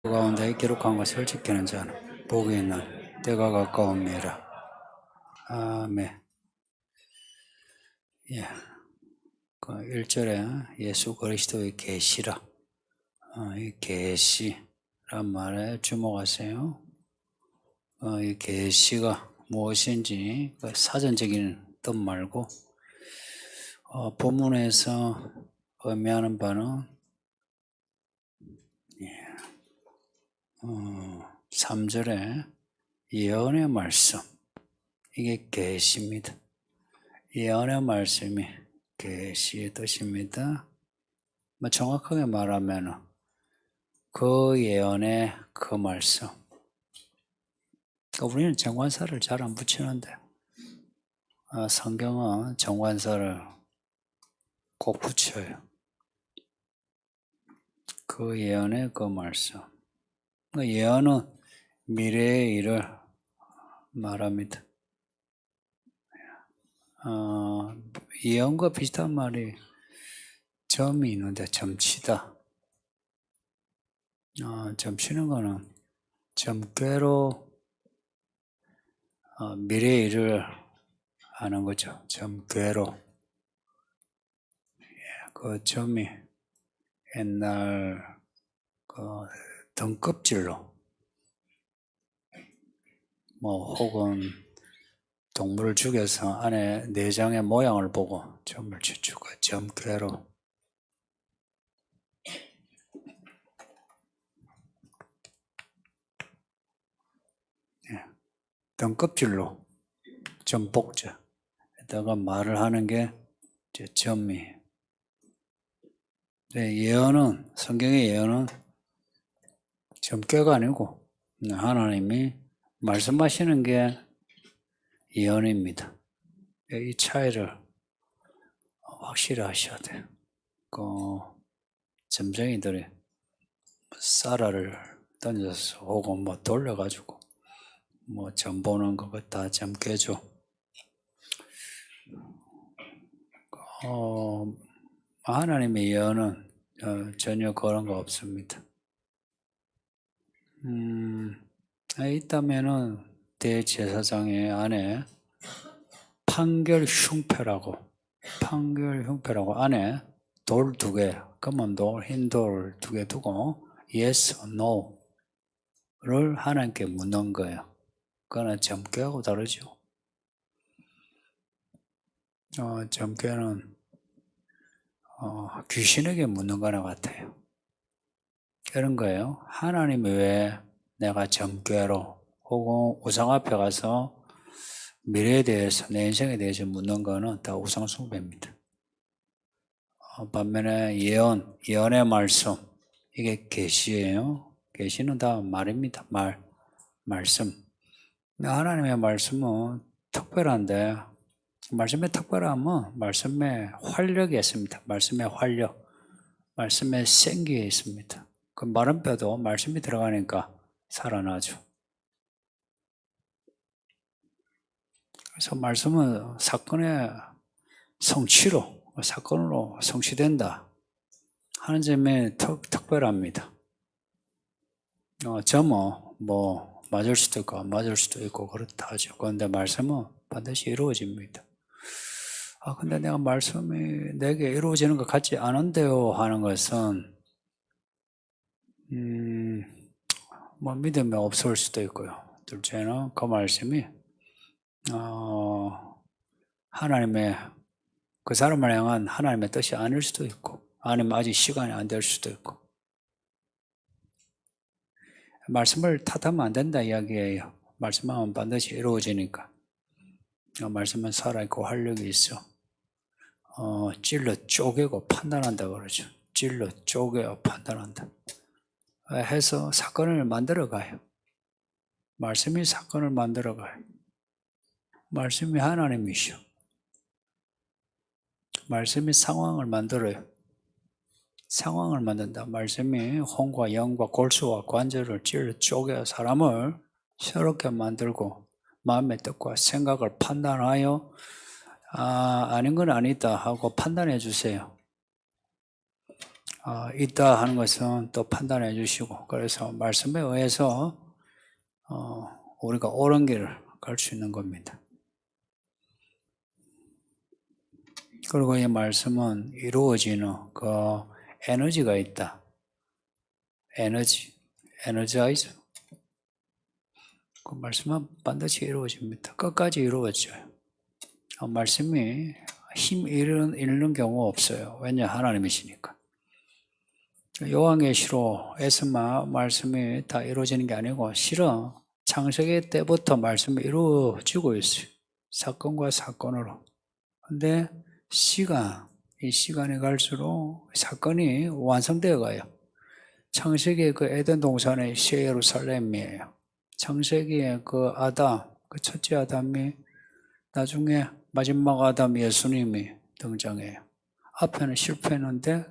그 가운데 기록한 것을 지키는 자는 복이 있는 때가 가까움이라. 아멘. 예. 그 1절에 예수 그리스도의 계시라. 이 계시란 말에 주목하세요. 이 계시가 무엇인지 그 사전적인 뜻 말고 본문에서 의미하는 바는 3절에 예언의 말씀, 이게 계시입니다. 예언의 말씀이 계시의 뜻입니다. 정확하게 말하면 그 예언의 그 말씀. 우리는 정관사를 잘 안 붙이는데 성경은 정관사를 꼭 붙여요. 그 예언의 그 말씀. 예언은 미래의 일을 말합니다. 예언과 비슷한 말이 점이 있는데 점치다. 점치는 거는 점괘로 미래의 일을 하는 거죠. 점괘로. 그 점이 옛날 그 등껍질로 혹은 동물을 죽여서 안에 내장의 모양을 보고 점을 치주고 점괘로. 등껍질로 점 복제 에다가 말을 하는 게 점이에요. 예언은, 성경의 예언은 점괘가 아니고 하나님이 말씀하시는 게 예언입니다. 이 차이를 확실히 하셔야 돼요. 점쟁이들이 쌀알을 던져서 혹은 돌려가지고 점 보는 거 다 점괘죠. 하나님의 예언은 전혀 그런 거 없습니다. 있다면은 대제사장의 안에 판결 흉패라고 안에 돌 2개, 검은 돌, 흰 돌 2개 두고 yes, no를 하나님께 묻는 거예요. 그거는 점괘하고 다르죠. 점괘는 귀신에게 묻는 거나 같아요. 이런 거예요. 하나님이 왜 내가 점괘로 혹은 우상 앞에 가서 미래에 대해서, 내 인생에 대해서 묻는 거는 다 우상 숭배입니다. 반면에 예언의 말씀, 이게 계시예요. 계시는 다 말입니다. 말씀. 하나님의 말씀은 특별한데, 말씀의 특별함은 말씀의 활력이 있습니다. 말씀의 활력, 말씀의 생기에 있습니다. 그 마른 뼈도 말씀이 들어가니까 살아나죠. 그래서 말씀은 사건의 사건으로 성취된다 하는 점에 특별합니다. 점은 맞을 수도 있고 안 맞을 수도 있고 그렇다 하죠. 그런데 말씀은 반드시 이루어집니다. 근데 내가 말씀이 내게 이루어지는 것 같지 않은데요 하는 것은 믿음이 없을 수도 있고요. 둘째는 그 말씀이 하나님의 그 사람을 향한 하나님의 뜻이 아닐 수도 있고 아니면 아직 시간이 안 될 수도 있고 말씀을 탓하면 안 된다 이야기예요. 말씀하면 반드시 이루어지니까. 말씀은 살아있고 활력이 있어. 찔러 쪼개고 판단한다 그러죠. 찔러 쪼개고 판단한다. 해서 사건을 만들어가요. 말씀이 사건을 만들어가요. 말씀이 하나님이시오. 말씀이 상황을 만들어요. 상황을 만든다. 말씀이 혼과 영과 골수와 관절을 찔러 쪼개 사람을 새롭게 만들고 마음의 뜻과 생각을 판단하여 아닌 건 아니다 하고 판단해 주세요. 있다 하는 것은 또 판단해 주시고, 그래서 말씀에 의해서 우리가 옳은 길을 갈 수 있는 겁니다. 그리고 이 말씀은 이루어지는 그 에너지가 있다. 에너자이저. 그 말씀은 반드시 이루어집니다. 끝까지 이루어져요. 말씀이 힘 잃는 경우가 없어요. 왜냐? 하나님이시니까. 요한계시록에서만 말씀이 다 이루어지는 게 아니고 실은 창세기 때부터 말씀이 이루어지고 있어요. 사건과 사건으로. 근데 이 시간이 갈수록 사건이 완성되어 가요. 창세기의 그 에덴 동산의 새 예루살렘이에요. 창세기의 그 아담, 그 첫째 아담이 나중에 마지막 아담 예수님이 등장해요. 앞에는 실패했는데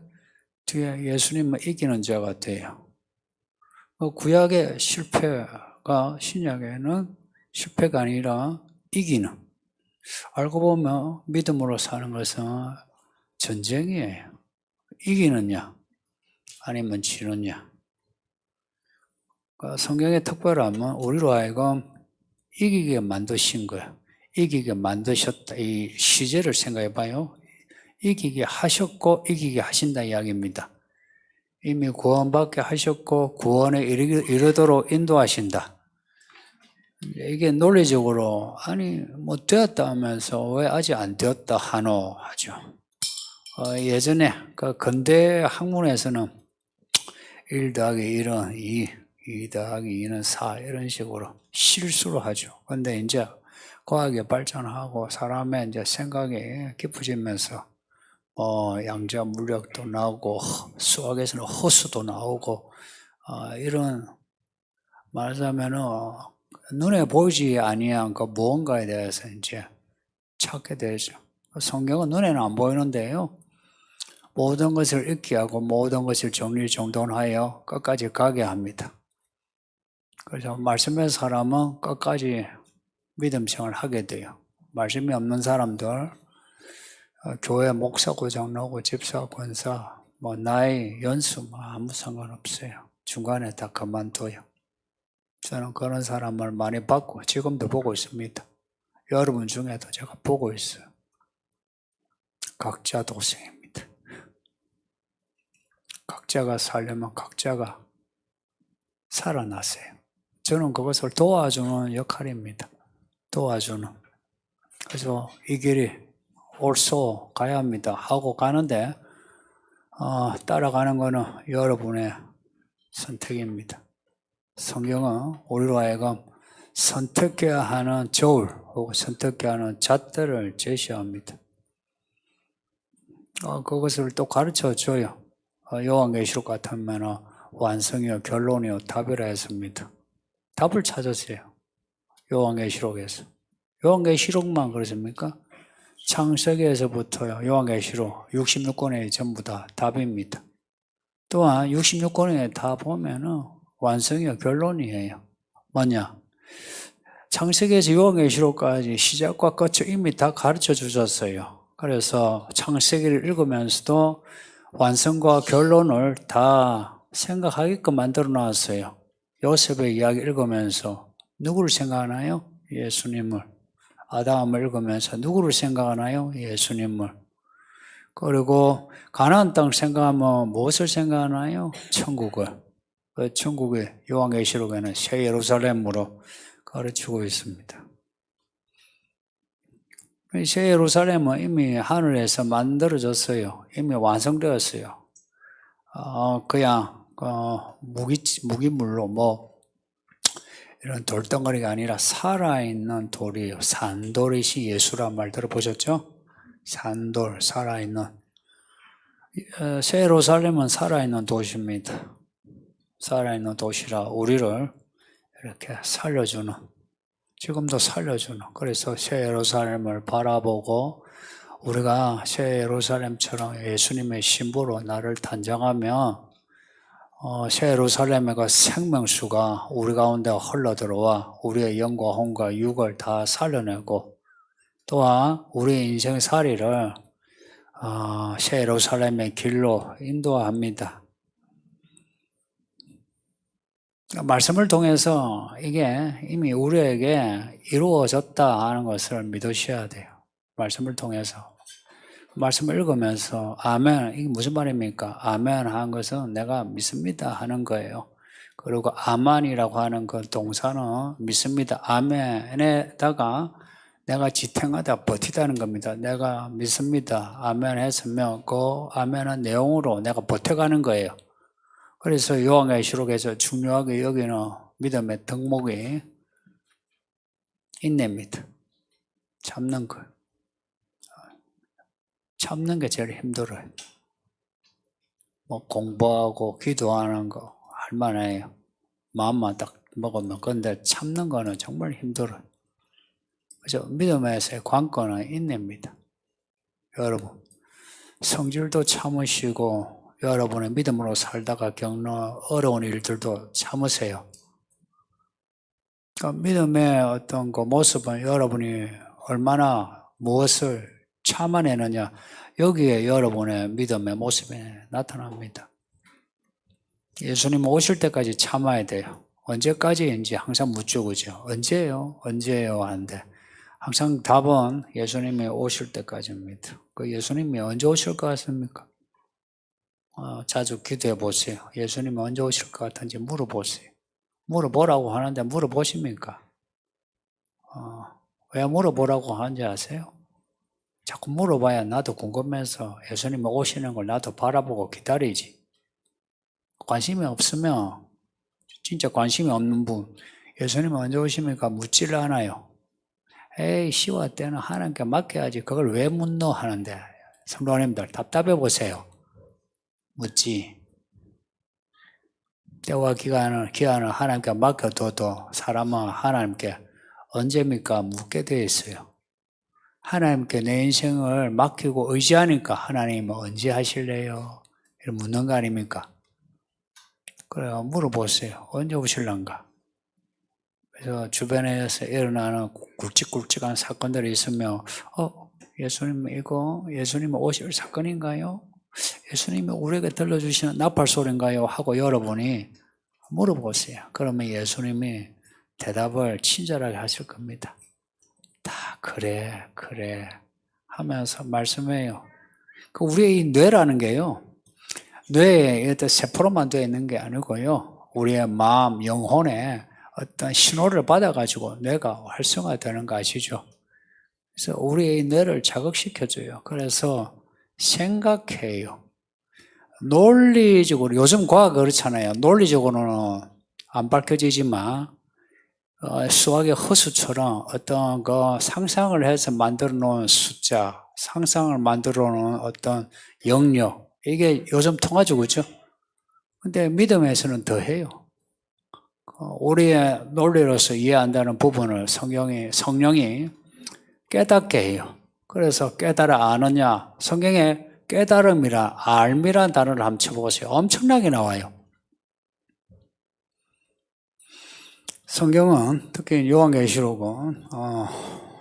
뒤에 예수님을 이기는 자가 돼요. 구약의 실패가 신약에는 실패가 아니라 이기는. 알고 보면 믿음으로 사는 것은 전쟁이에요. 이기느냐 아니면 지느냐. 성경의 특별함은 우리로 하여금 이기게 만드신 거예요. 이기게 만드셨다. 이 시제를 생각해 봐요. 이기게 하셨고 이기게 하신다 이야기입니다. 이미 구원받게 하셨고 구원에 이르도록 인도하신다. 이게 논리적으로 아니 뭐 되었다 하면서 왜 아직 안 되었다 하노 하죠. 예전에 그 근대 학문에서는 1 더하기 1은 2 더하기 2는 4 이런 식으로 실수로 하죠. 근데 이제 과학이 발전하고 사람의 이제 생각이 깊어지면서 양자 물력도 나오고 수학에서는 허수도 나오고 이런 말하자면은 눈에 보이지 아니한 그 무언가에 대해서 이제 찾게 되죠. 성경은 눈에는 안 보이는데요. 모든 것을 잊게 하고 모든 것을 정리정돈하여 끝까지 가게 합니다. 그래서 말씀의 사람은 끝까지 믿음 생활을 하게 돼요. 말씀이 없는 사람들, 교회 목사고 장로고 집사 권사, 나이, 연수 아무 상관없어요. 중간에 다 그만둬요. 저는 그런 사람을 많이 봤고 지금도 보고 있습니다. 여러분 중에도 제가 보고 있어요. 각자 도생입니다. 각자가 살려면 각자가 살아나세요. 저는 그것을 도와주는 역할입니다. 도와주는. 그래서 이 길이 옳소 가야 합니다 하고 가는데 따라가는 것은 여러분의 선택입니다. 성경은 우리로 하여금 선택해야 하는 저울 혹은 선택해야 하는 잣대를 제시합니다. 그것을 또 가르쳐 줘요. 요한계시록 같으면 완성이요 결론이요 답이라 했습니다. 답을 찾으세요. 요한계시록에서. 요한계시록만 그렇습니까? 창세기에서부터요. 요한계시록 66권에 전부 다 답입니다. 또한 66권에 다 보면은 완성이요 결론이에요. 뭐냐? 창세기에서 요한계시록까지 시작과 끝을 이미 다 가르쳐 주셨어요. 그래서 창세기를 읽으면서도 완성과 결론을 다 생각하게끔 만들어 놨어요. 요셉의 이야기 읽으면서 누구를 생각하나요? 예수님을. 아담을 읽으면서 누구를 생각하나요? 예수님을. 그리고 가나안 땅 생각하면 무엇을 생각하나요? 천국을. 그 천국의 요한계시록에는 새 예루살렘으로 가르치고 있습니다. 새 예루살렘은 이미 하늘에서 만들어졌어요. 이미 완성되었어요. 그냥 무기물로 이런 돌덩어리가 아니라 살아있는 돌이에요. 산돌이시 예수란 말 들어보셨죠? 산돌, 살아있는. 새 예루살렘은 살아있는 도시입니다. 살아있는 도시라 우리를 이렇게 살려주는, 지금도 살려주는. 그래서 새 예루살렘을 바라보고 우리가 새 예루살렘처럼 예수님의 신부로 나를 단장하면 새 예루살렘의 그 생명수가 우리 가운데 흘러들어와 우리의 영과 혼과 육을 다 살려내고 또한 우리의 인생살이를 새 예루살렘의 길로 인도합니다. 말씀을 통해서 이게 이미 우리에게 이루어졌다 하는 것을 믿으셔야 돼요. 말씀을 통해서. 말씀을 읽으면서 아멘, 이게 무슨 말입니까? 아멘 하는 것은 내가 믿습니다 하는 거예요. 그리고 아만이라고 하는 그 동사는 믿습니다. 아멘에다가 내가 지탱하다 버티다는 겁니다. 내가 믿습니다. 아멘 했으면 그 아멘한 내용으로 내가 버텨가는 거예요. 그래서 요한계시록에서 중요하게 여기는 믿음의 덕목이 인내입니다. 참는 거. 참는 게 제일 힘들어요. 뭐 공부하고 기도하는 거 할만해요. 마음만 딱 먹으면. 근데 참는 거는 정말 힘들어요. 그래서 믿음에서의 관건은 인내입니다. 여러분, 성질도 참으시고 여러분의 믿음으로 살다가 겪는 어려운 일들도 참으세요. 그러니까 믿음의 어떤 그 모습은 여러분이 얼마나 무엇을 참아내느냐, 여기에 여러분의 믿음의 모습이 나타납니다. 예수님 오실 때까지 참아야 돼요. 언제까지인지 항상 묻죠, 그죠? 언제예요? 언제예요? 하는데 항상 답은 예수님이 오실 때까지입니다. 그 예수님이 언제 오실 것 같습니까? 자주 기도해 보세요. 예수님이 언제 오실 것 같은지 물어보세요. 물어보라고 하는데 물어보십니까? 왜 물어보라고 하는지 아세요? 자꾸 물어봐야 나도 궁금해서 예수님이 오시는 걸 나도 바라보고 기다리지. 관심이 없으면, 진짜 관심이 없는 분, 예수님이 언제 오십니까? 묻지를 않아요. 에이, 시와 때는 하나님께 맡겨야지. 그걸 왜 묻노? 하는데, 성도님들 답답해 보세요. 묻지. 때와 기한을 하나님께 맡겨둬도 사람은 하나님께 언제입니까? 묻게 되어 있어요. 하나님께 내 인생을 맡기고 의지하니까 하나님은 언제 하실래요? 이렇게 묻는 거 아닙니까? 그래요. 물어보세요. 언제 오실란가? 그래서 주변에서 일어나는 굵직굵직한 사건들이 있으면 예수님 오실 사건인가요? 예수님이 우리에게 들려주시는 나팔소리인가요? 하고 여러분이 물어보세요. 그러면 예수님이 대답을 친절하게 하실 겁니다. 다 그래 하면서 말씀해요. 우리의 이 뇌라는 게요, 뇌에 세포로만 되어 있는 게 아니고요, 우리의 마음, 영혼에 어떤 신호를 받아가지고 뇌가 활성화되는 거 아시죠? 그래서 우리의 뇌를 자극시켜줘요. 그래서 생각해요. 논리적으로, 요즘 과학 그렇잖아요. 논리적으로는 안 밝혀지지만 수학의 허수처럼 어떤 그 상상을 해서 만들어 놓은 숫자, 상상을 만들어 놓은 어떤 영역, 이게 요즘 통하죠, 그죠? 근데 믿음에서는 더 해요. 우리의 논리로서 이해 안 되는 부분을 성령이 깨닫게 해요. 그래서 깨달아 아느냐, 성경에 깨달음이란 알미란 단어를 한번 쳐보세요. 엄청나게 나와요. 성경은 특히 요한계시록은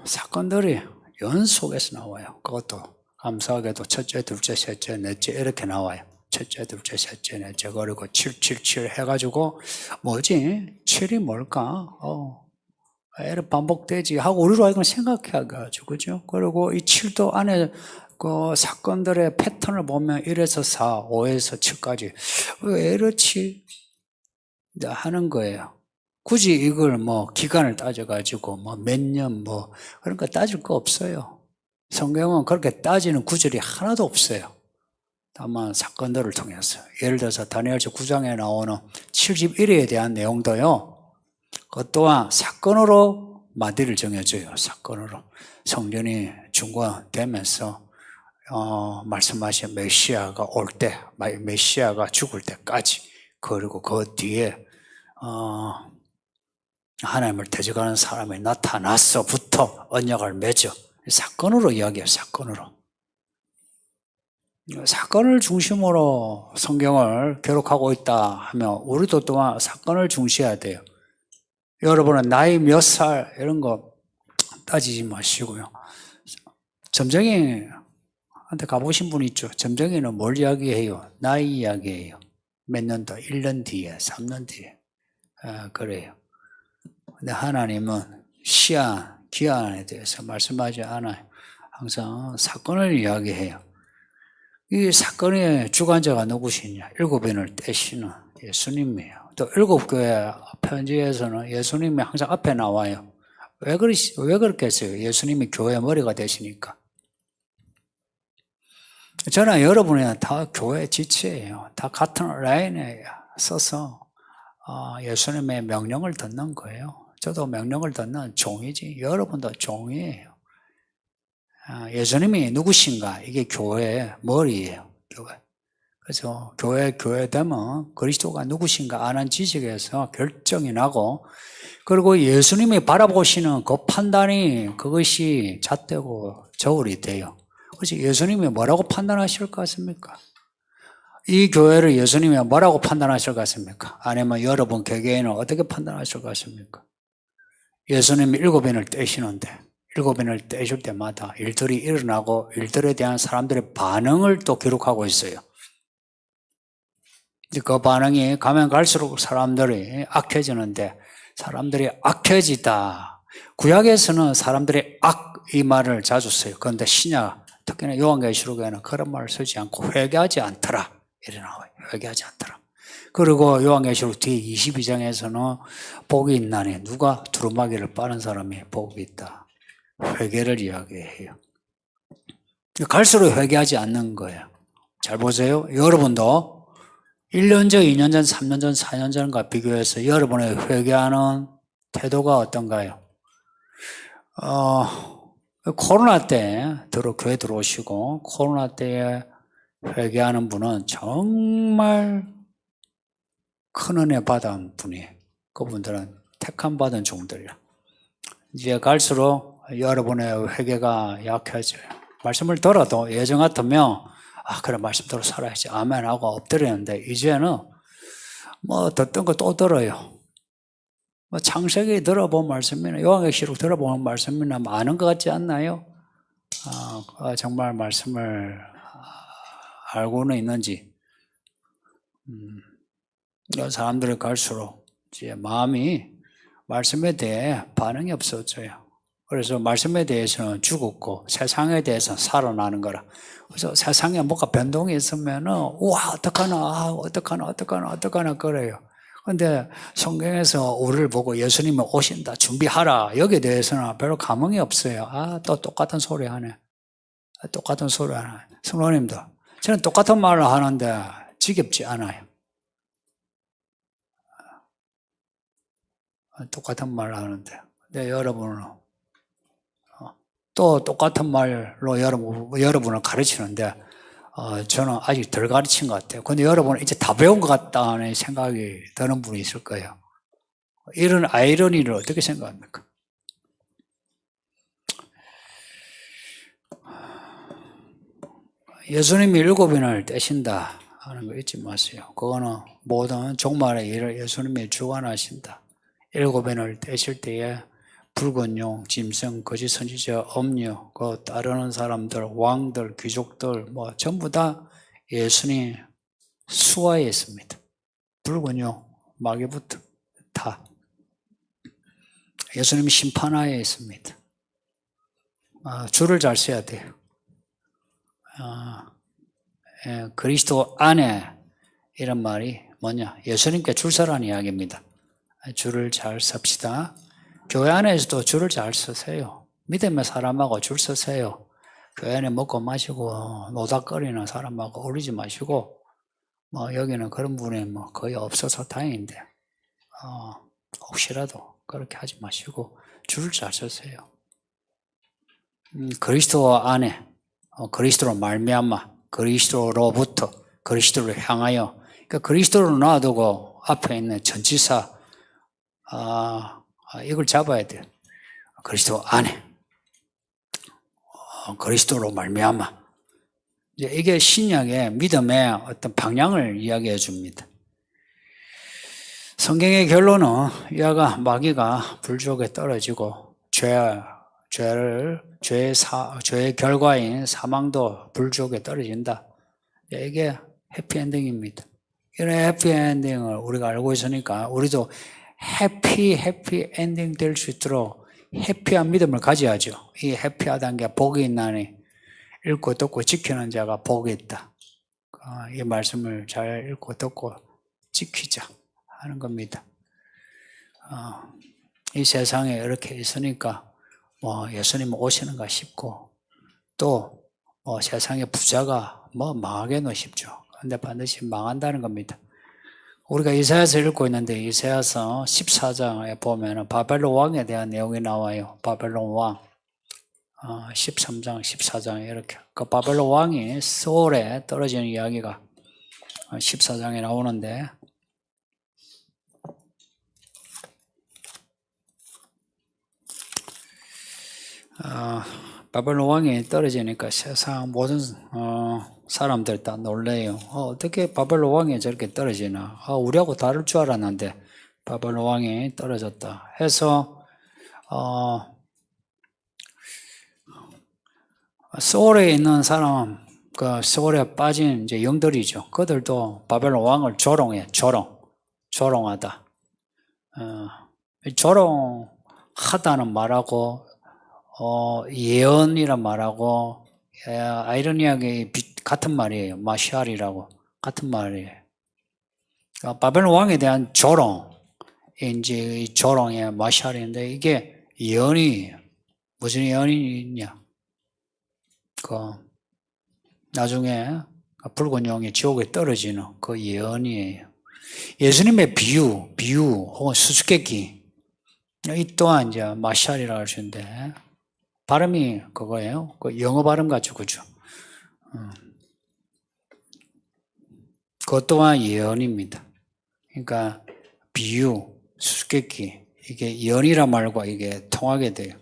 사건들이 연속해서 나와요. 그것도 감사하게도 첫째, 둘째, 셋째, 넷째 이렇게 나와요. 첫째, 둘째, 셋째, 넷째, 그리고 777 해가지고 뭐지? 7이 뭘까? 이렇게 반복되지 하고 우리로 하여금 생각해가지고, 그죠? 그리고 이 7도 안에 그 사건들의 패턴을 보면 1에서 4, 5에서 7까지 왜 이렇지? 하는 거예요. 굳이 이걸 뭐 기간을 따져가지고 뭐 몇 년 뭐 그런 거 따질 거 없어요. 성경은 그렇게 따지는 구절이 하나도 없어요. 다만 사건들을 통해서, 예를 들어서 다니엘서 9장에 나오는 71회에 대한 내용도요, 그것 또한 사건으로 마디를 정해줘요. 사건으로 성전이 중건되면서 말씀하신 메시아가 올 때, 메시아가 죽을 때까지, 그리고 그 뒤에 하나님을 대적하는 사람이 나타나서부터 언약을 맺어. 사건으로 이야기해요. 사건을 중심으로 성경을 기록하고 있다 하면 우리도 또한 사건을 중시해야 돼요. 여러분은 나이 몇 살 이런 거 따지지 마시고요. 점쟁이 한테 가보신 분 있죠? 점쟁이는 뭘 이야기해요? 나이 이야기해요. 몇 년 더, 1년 뒤에, 3년 뒤에. 그래요. 근데 하나님은 시한, 기한에 대해서 말씀하지 않아요. 항상 사건을 이야기해요. 이 사건의 주관자가 누구시냐? 7인을 떼시는 예수님이에요. 또 7교회 편지에서는 예수님이 항상 앞에 나와요. 왜 그렇겠어요? 예수님이 교회 머리가 되시니까. 저는 여러분이 다 교회 지체예요. 다 같은 라인에 서서 예수님의 명령을 듣는 거예요. 저도 명령을 듣는 종이지. 여러분도 종이에요. 예수님이 누구신가? 이게 교회의 머리예요. 교회. 그래서 교회 되면 그리스도가 누구신가 아는 지식에서 결정이 나고, 그리고 예수님이 바라보시는 그 판단이 그것이 잣대고 저울이 돼요. 그래서 예수님이 뭐라고 판단하실 것 같습니까? 이 교회를 예수님이 뭐라고 판단하실 것 같습니까? 아니면 여러분 개개인은 어떻게 판단하실 것 같습니까? 예수님이 7인을 떼시는데 7인을 떼실 때마다 일들이 일어나고 일들에 대한 사람들의 반응을 또 기록하고 있어요. 그 반응이 가면 갈수록 사람들이 악해지는데, 사람들이 악해지다. 구약에서는 사람들이 이 말을 자주 써요. 그런데 신약, 특히나 요한계시록에는 그런 말을 쓰지 않고 회개하지 않더라 이래 나와요. 회개하지 않더라. 그리고 요한계시록 뒤에 22장에서는 복이 있나니 누가 두루마기를 빠는 사람이 복이 있다. 회개를 이야기해요. 갈수록 회개하지 않는 거예요. 잘 보세요. 여러분도 1년 전, 2년 전, 3년 전, 4년 전과 비교해서 여러분의 회개하는 태도가 어떤가요? 코로나 때 교회 들어오시고 코로나 때에 회개하는 분은 정말 큰 은혜 받은 분이에요. 그분들은 택함 받은 종들이야. 이제 갈수록 여러분의 회개가 약해져요. 말씀을 들어도 예전 같으면 그래 말씀대로 살아야지 아멘 하고 엎드리는데, 이제는 뭐 듣던 거 또 들어요. 뭐 창세기 들어본 말씀이나 요한계시록 들어본 말씀이나 많은 것 같지 않나요? 정말 말씀을 알고는 있는지. 사람들이 갈수록 이제 마음이 말씀에 대해 반응이 없어져요. 그래서 말씀에 대해서는 죽었고 세상에 대해서는 살아나는 거라. 그래서 세상에 뭐가 변동이 있으면은 우와 어떡하나 그래요. 근데 성경에서 우리를 보고 예수님이 오신다 준비하라 여기에 대해서는 별로 감흥이 없어요. 또 똑같은 소리 하네. 똑같은 소리 하네. 성도님들, 저는 똑같은 말을 하는데 지겹지 않아요. 똑같은 말을 하는데. 근데 여러분은 또 똑같은 말로 여러분을 가르치는데 저는 아직 덜 가르친 것 같아요. 근데 여러분은 이제 다 배운 것 같다는 생각이 드는 분이 있을 거예요. 이런 아이러니를 어떻게 생각합니까? 예수님이 7인을 떼신다 하는 거 잊지 마세요. 그거는 모든 종말의 일을 예수님이 주관하신다. 7인을 떼실 때에 붉은 용, 짐승, 거짓 선지자, 엄녀, 그 따르는 사람들, 왕들, 귀족들 뭐 전부 다 예수님 수하에 있습니다. 붉은 용, 마귀부터 다 예수님 심판하에 있습니다. 줄을 잘 서야 돼요. 그리스도 안에 이런 말이 뭐냐? 예수님께 줄 서라는 이야기입니다. 줄을 잘 섭시다. 교회 안에서도 줄을 잘 서세요. 믿음의 사람하고 줄 서세요. 교회 안에 먹고 마시고 노닥거리는 사람하고 어울리지 마시고, 여기는 그런 분이 거의 없어서 다행인데, 혹시라도 그렇게 하지 마시고 줄을 잘 서세요. 그리스도 안에, 그리스도로 말미암아, 그리스도로부터, 그리스도를 향하여, 그러니까 그리스도를 놔두고 앞에 있는 전치사, 이걸 잡아야 돼요. 그리스도 안에, 그리스도로 말미암아. 이게 신약의 믿음의 어떤 방향을 이야기해 줍니다. 성경의 결론은 마귀가 불족에 떨어지고 죄의 결과인 사망도 불지옥에 떨어진다. 이게 해피엔딩입니다. 이런 해피엔딩을 우리가 알고 있으니까 우리도 해피엔딩 될 수 있도록 해피한 믿음을 가져야죠. 이 해피하다는 게 복이 있나니 읽고 듣고 지키는 자가 복이 있다. 이 말씀을 잘 읽고 듣고 지키자 하는 겁니다. 이 세상에 이렇게 있으니까 예수님 오시는가 싶고 또 세상에 부자가 망하게는 쉽죠. 근데 반드시 망한다는 겁니다. 우리가 이사야서 읽고 있는데 이사야서 14장에 보면 바벨론 왕에 대한 내용이 나와요. 바벨론 왕 13장 14장에 이렇게 그 바벨론 왕이 소울에 떨어지는 이야기가 14장에 나오는데 바벨론 왕이 떨어지니까 세상 모든 사람들 다 놀래요. 어떻게 바벨론 왕이 저렇게 떨어지나? 우리하고 다를 줄 알았는데 바벨론 왕이 떨어졌다 해서 소울에 있는 사람, 그 소울에 빠진 이제 영들이죠. 그들도 바벨론 왕을 조롱해, 조롱하다. 조롱하다는 말하고 예언이란 말하고 아이러니하게 같은 말이에요. 마샬이라고 같은 말이에요. 바벨론 왕에 대한 조롱, 이제 이 조롱의 마샬인데 이게 예언이에요. 무슨 예언이 있냐? 나중에 붉은 용이 지옥에 떨어지는 그 예언이에요. 예수님의 비유 혹은 수수께끼 이 또한 이제 마샬이라고 할 수 있는데 발음이 그거예요. 그 영어 발음 같죠, 그죠? 그것 또한 예언입니다. 그러니까 비유, 수수께끼 이게 예언이란 말과 이게 통하게 돼요.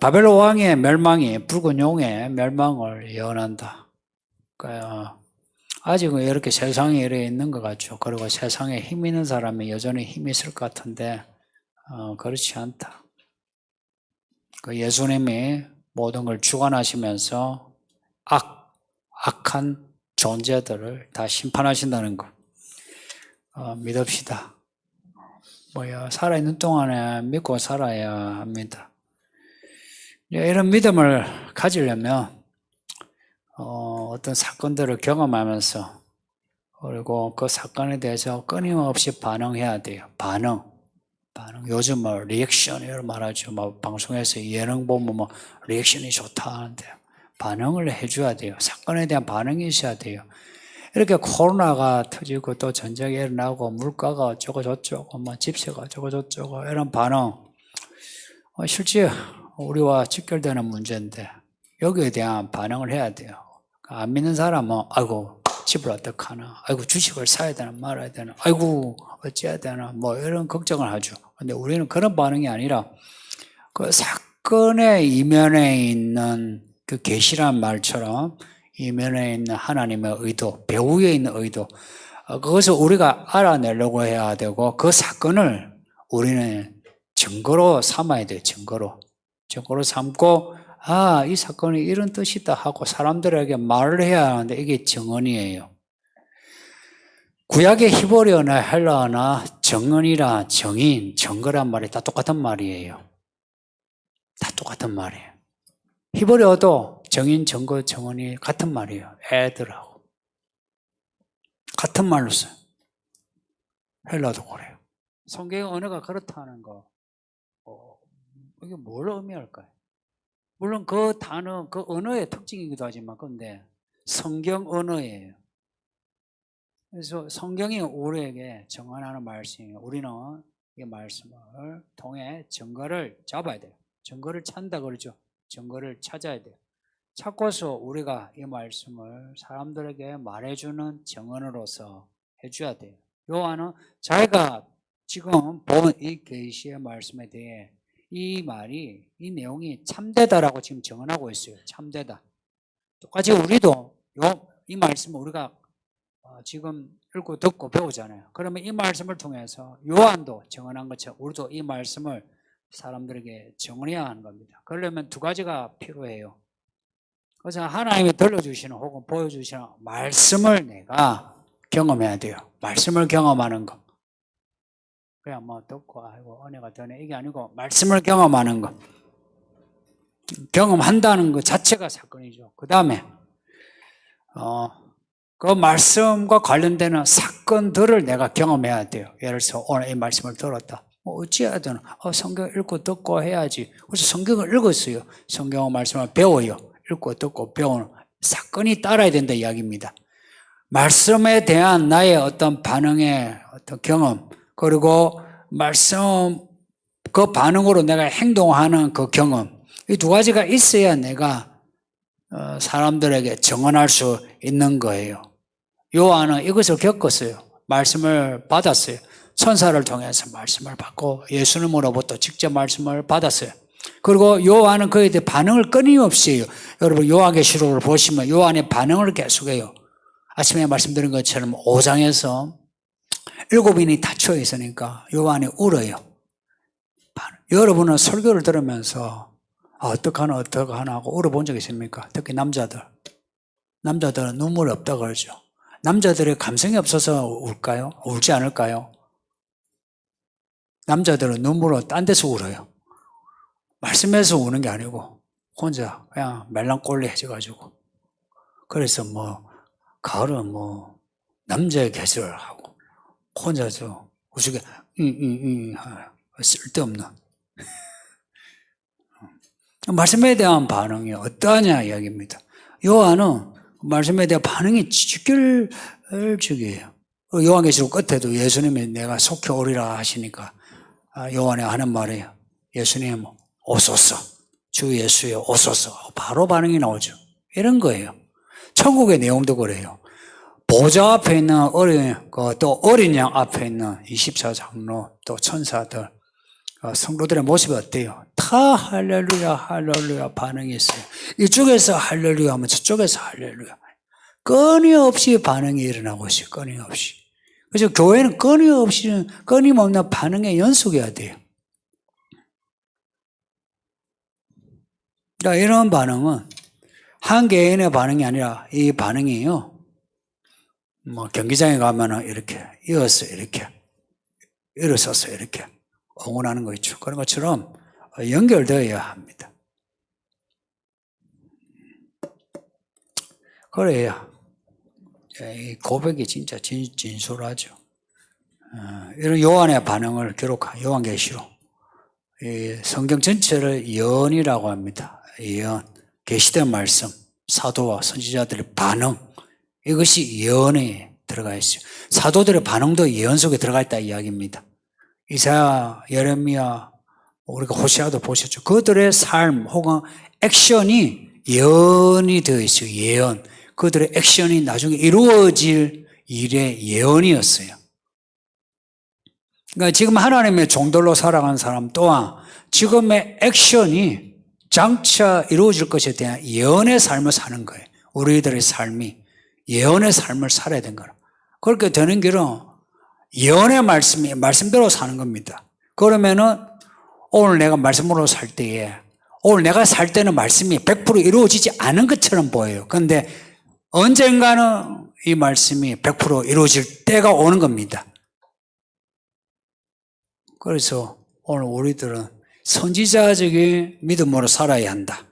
바벨론 왕의 멸망이 붉은 용의 멸망을 예언한다. 그러니까 아직은 이렇게 세상에 이래 있는 것 같죠. 그리고 세상에 힘 있는 사람이 여전히 힘이 있을 것 같은데 그렇지 않다. 예수님이 모든 걸 주관하시면서 악한 존재들을 다 심판하신다는 거 믿읍시다. 살아있는 동안에 믿고 살아야 합니다. 이런 믿음을 가지려면 어떤 사건들을 경험하면서 그리고 그 사건에 대해서 끊임없이 반응해야 돼요. 반응. 요즘 리액션이라고 말하죠. 방송에서 예능 보면 리액션이 좋다 하는데 반응을 해줘야 돼요. 사건에 대한 반응이 있어야 돼요. 이렇게 코로나가 터지고 또 전쟁이 일어나고 물가가 어쩌고 저쩌고 집세가 어쩌고 저쩌고 이런 반응 실제 우리와 직결되는 문제인데 여기에 대한 반응을 해야 돼요. 안 믿는 사람은 아이고 집을 어떡하나, 아이고 주식을 사야 되나 말아야 되나, 아이고 어찌해야 되나 이런 걱정을 하죠. 근데 우리는 그런 반응이 아니라 그 사건의 이면에 있는 그 계시란 말처럼 이면에 있는 하나님의 의도, 배후에 있는 의도 그것을 우리가 알아내려고 해야 되고 그 사건을 우리는 증거로 삼아야 돼요. 증거로 삼고 이 사건이 이런 뜻이다 하고 사람들에게 말을 해야 하는데 이게 정언이에요. 구약의 히브리어나 헬라어나 정언이라 정인, 증거란 말이 다 똑같은 말이에요. 다 똑같은 말이에요. 히브리어도 정인, 증거, 정언이 같은 말이에요. 애들하고 같은 말로 써요. 헬라도 그래요. 성경 언어가 그렇다는 거 이게 뭘 의미할까요? 물론 그 단어, 그 언어의 특징이기도 하지만 근데 성경 언어예요. 그래서 성경이 우리에게 정언하는 말씀이에요. 우리는 이 말씀을 통해 증거를 잡아야 돼요. 증거를 찾는다 그러죠. 증거를 찾아야 돼요. 찾고서 우리가 이 말씀을 사람들에게 말해주는 정언으로서 해줘야 돼요. 요한은 자기가 지금 본 이 계시의 말씀에 대해 이 말이, 이 내용이 참되다라고 지금 정언하고 있어요. 참되다. 똑같이 우리도 이 말씀을 우리가 지금 읽고 듣고 배우잖아요. 그러면 이 말씀을 통해서 요한도 정언한 것처럼 우리도 이 말씀을 사람들에게 정언해야 하는 겁니다. 그러려면 두 가지가 필요해요. 그래서 하나님이 들려주시는 혹은 보여주시는 말씀을 내가 경험해야 돼요. 말씀을 경험하는 거. 그냥 뭐 듣고 아이고 은혜가 되네 이게 아니고 말씀을 경험하는 거. 경험한다는 것 자체가 사건이죠. 그 다음에 그 말씀과 관련되는 사건들을 내가 경험해야 돼요. 예를 들어서 오늘 이 말씀을 들었다. 어찌해야 되나? 성경 읽고 듣고 해야지. 그래서 성경을 읽었어요. 성경 말씀을 배워요. 읽고 듣고 배우는 사건이 따라야 된다 이야기입니다. 말씀에 대한 나의 어떤 반응의 어떤 경험, 그리고 말씀 그 반응으로 내가 행동하는 그 경험, 이 두 가지가 있어야 내가 사람들에게 증언할 수 있는 거예요. 요한은 이것을 겪었어요. 말씀을 받았어요. 천사를 통해서 말씀을 받고 예수님으로부터 직접 말씀을 받았어요. 그리고 요한은 그에 대해 반응을 끊임없이 해요. 여러분 요한계시록을 보시면 요한의 반응을 계속해요. 아침에 말씀드린 것처럼 5장에서 7인이 닫혀 있으니까 요한이 울어요. 여러분은 설교를 들으면서 어떡하나 하고 울어본 적 있습니까? 특히 남자들은 눈물이 없다고 그러죠. 남자들의 감성이 없어서 울까요? 울지 않을까요? 남자들은 눈물로 딴 데서 울어요. 말씀에서 우는 게 아니고 혼자 그냥 멜랑꼴리해져가지고. 그래서 가을은 남자의 계절하고 혼자서 우스개 쓸데없는 말씀에 대한 반응이 어떠하냐 이야기입니다. 요한은 말씀에 대한 반응이 직결적이에요. 요한계시록 끝에도 예수님이 내가 속히 오리라 하시니까 요한이 하는 말이에요. 예수님 오소서, 주 예수여 오소서. 바로 반응이 나오죠. 이런 거예요. 천국의 내용도 그래요. 보좌 앞에 있는 또 어린 양 앞에 있는 24장로 또 천사들 성도들의 모습이 어때요? 다 할렐루야 할렐루야 반응이 있어요. 이쪽에서 할렐루야 하면 저쪽에서 할렐루야. 끊임없이 반응이 일어나고 있어요. 끊임없이. 그래서 교회는 끊임없는 반응의 연속이어야 돼요. 그러니까 이런 반응은 한 개인의 반응이 아니라 이 반응이요. 경기장에 가면은 이렇게 이어서 이렇게 일어서서 이렇게 응원하는 거 있죠. 그런 것처럼 연결되어야 합니다. 그래야 이 고백이 진짜 진솔하죠. 이런 요한의 반응을 기록한 요한계시록. 성경 전체를 예언이라고 합니다. 예언, 계시된 말씀, 사도와 선지자들의 반응, 이것이 예언에 들어가 있어요. 사도들의 반응도 예언 속에 들어가 있다 이야기입니다. 이사야, 예레미야, 우리가 호시아도 보셨죠. 그들의 삶 혹은 액션이 예언이 되어 있어요. 예언. 그들의 액션이 나중에 이루어질 일의 예언이었어요. 그러니까 지금 하나님의 종들로 살아가는 사람 또한 지금의 액션이 장차 이루어질 것에 대한 예언의 삶을 사는 거예요. 우리들의 삶이 예언의 삶을 살아야 되는 거라. 그렇게 되는 길은 예언의 말씀이 말씀대로 사는 겁니다. 그러면은 오늘 내가 말씀으로 살 때에 오늘 내가 살 때는 말씀이 100% 이루어지지 않은 것처럼 보여요. 그런데 언젠가는 이 말씀이 100% 이루어질 때가 오는 겁니다. 그래서 오늘 우리들은 선지자적인 믿음으로 살아야 한다.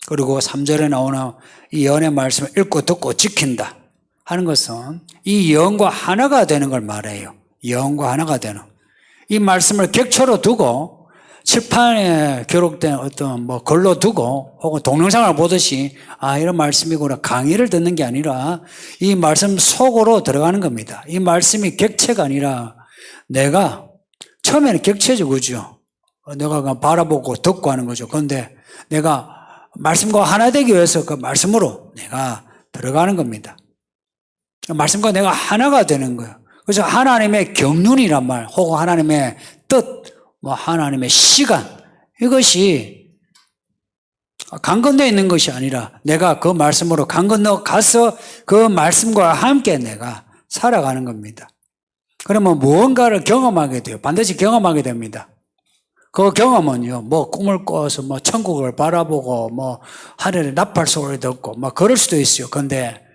그리고 3절에 나오는 이 예언의 말씀을 읽고 듣고 지킨다 하는 것은 이 예언과 하나가 되는 걸 말해요. 예언과 하나가 되는. 이 말씀을 객처로 두고 칠판에 기록된 어떤 글로 두고 혹은 동영상을 보듯이 이런 말씀이구나 강의를 듣는 게 아니라 이 말씀 속으로 들어가는 겁니다. 이 말씀이 객체가 아니라 내가 처음에는 객체죠. 그죠? 내가 그냥 바라보고 듣고 하는 거죠. 그런데 내가 말씀과 하나 되기 위해서 그 말씀으로 내가 들어가는 겁니다. 말씀과 내가 하나가 되는 거예요. 그래서 하나님의 경륜이란 말, 혹은 하나님의 뜻, 하나님의 시간, 이것이 강 건너에 있는 것이 아니라 내가 그 말씀으로 강 건너 가서 그 말씀과 함께 내가 살아가는 겁니다. 그러면 무언가를 경험하게 돼요. 반드시 경험하게 됩니다. 그 경험은요, 뭐 꿈을 꿔서 뭐 천국을 바라보고 뭐 하늘에 나팔 소리 듣고 뭐 그럴 수도 있어요. 근데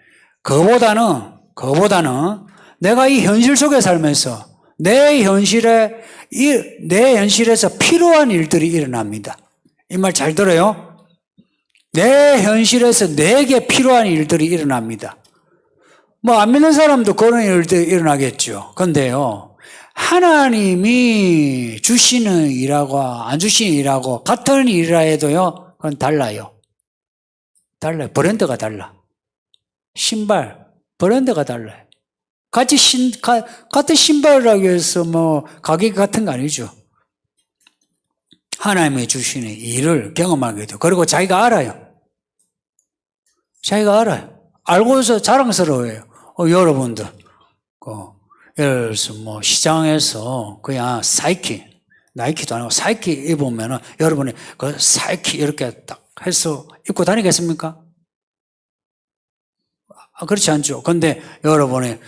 그거보다는 내가 이 현실 속에 살면서 내 현실에서 필요한 일들이 일어납니다. 이 말 잘 들어요? 내 현실에서 내게 필요한 일들이 일어납니다. 뭐 안 믿는 사람도 그런 일들이 일어나겠죠. 근데요, 하나님이 주시는 일하고 안 주시는 일하고 같은 일이라 해도요, 그건 달라요. 브랜드가 달라. 신발, 브랜드가 달라요. 같은 신발이라고 해서 뭐 가격이 같은 거 아니죠. 하나님이 주시는 일을 경험하게 돼요. 그리고 자기가 알아요. 알고서 자랑스러워해요. 여러분들, 예를 들어서 뭐 시장에서 그냥 나이키도 아니고 사이키 입으면은 여러분이 그 사이키 이렇게 딱 해서 입고 다니겠습니까? 그렇지 않죠. 근데 여러분이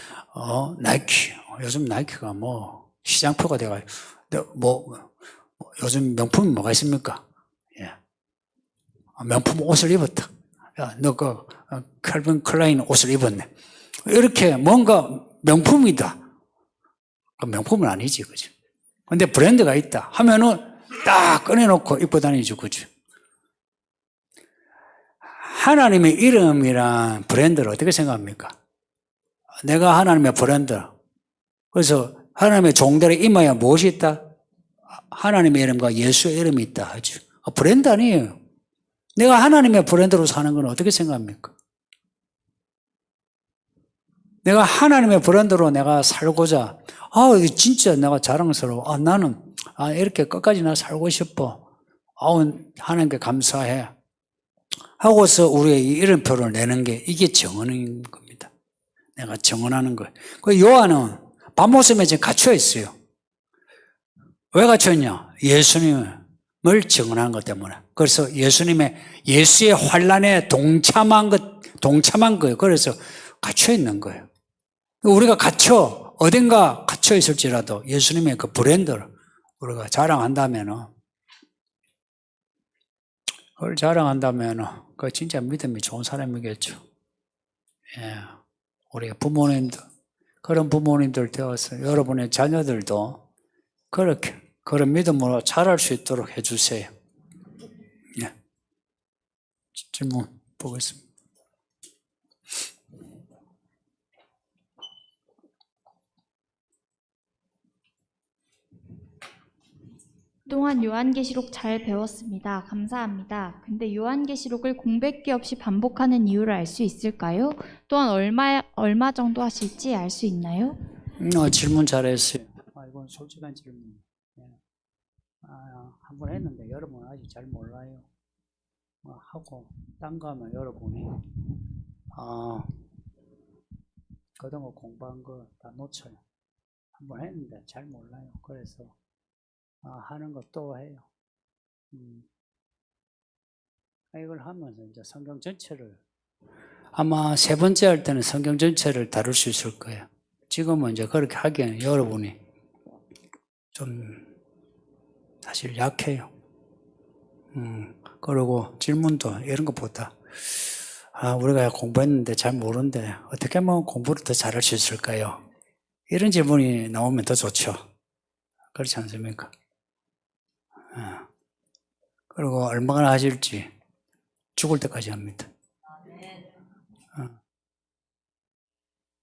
나이키, 요즘 나이키가 뭐 시장표가 돼가지고 요즘 명품이 뭐가 있습니까? 예. 명품 옷을 입었다. 야, 너 칼빈 클라인 옷을 입었네. 이렇게 뭔가 명품이다. 명품은 아니지, 그죠? 근데 브랜드가 있다 하면은 딱 꺼내놓고 입고 다니죠, 그죠? 하나님의 이름이란 브랜드를 어떻게 생각합니까? 내가 하나님의 브랜드. 그래서 하나님의 종들의 이마에 무엇이 있다? 하나님의 이름과 예수의 이름이 있다 하죠. 브랜드 아니에요. 내가 하나님의 브랜드로 사는 건 어떻게 생각합니까? 내가 하나님의 브랜드로 내가 살고자, 진짜 내가 자랑스러워. 나는, 이렇게 끝까지 나 살고 싶어. 하나님께 감사해. 하고서 우리의 이 이름표를 내는 게 이게 정언인 겁니다. 내가 정언하는 거예요. 그 요한은 밤모섬에 지금 갇혀 있어요. 왜 갇혀 있냐? 예수님을 정언한 것 때문에. 그래서 예수의 환란에 동참한 거예요. 그래서 갇혀 있는 거예요. 우리가 어딘가 갇혀 있을지라도 예수님의 그 브랜드를 우리가 그걸 자랑한다면은, 그 진짜 믿음이 좋은 사람이겠죠. 예. 우리 부모님들, 그런 부모님들 되어서 여러분의 자녀들도 그런 믿음으로 자랄 수 있도록 해주세요. 예. 질문 보겠습니다. 그동안 요한계시록 잘 배웠습니다. 감사합니다. 근데 요한계시록을 공백기 없이 반복하는 이유를 알 수 있을까요? 또한 얼마 정도 하실지 알 수 있나요? 질문 잘했어요. 이건 솔직한 질문. 한번 했는데 여러분은 아직 잘 몰라요. 하고 딴 거 하면 여러분이 그동안 공부한 거 다 놓쳐요. 한번 했는데 잘 몰라요. 그래서 하는 거 또 해요. 이걸 하면서 이제 성경 전체를 아마 세 번째 할 때는 성경 전체를 다룰 수 있을 거예요. 지금은 이제 그렇게 하기에는 여러분이 좀 사실 약해요. 그리고 질문도 이런 것보다 우리가 공부했는데 잘 모르는데 어떻게 하면 공부를 더 잘할 수 있을까요? 이런 질문이 나오면 더 좋죠. 그렇지 않습니까? 그리고 얼마나 하실지 죽을 때까지 합니다.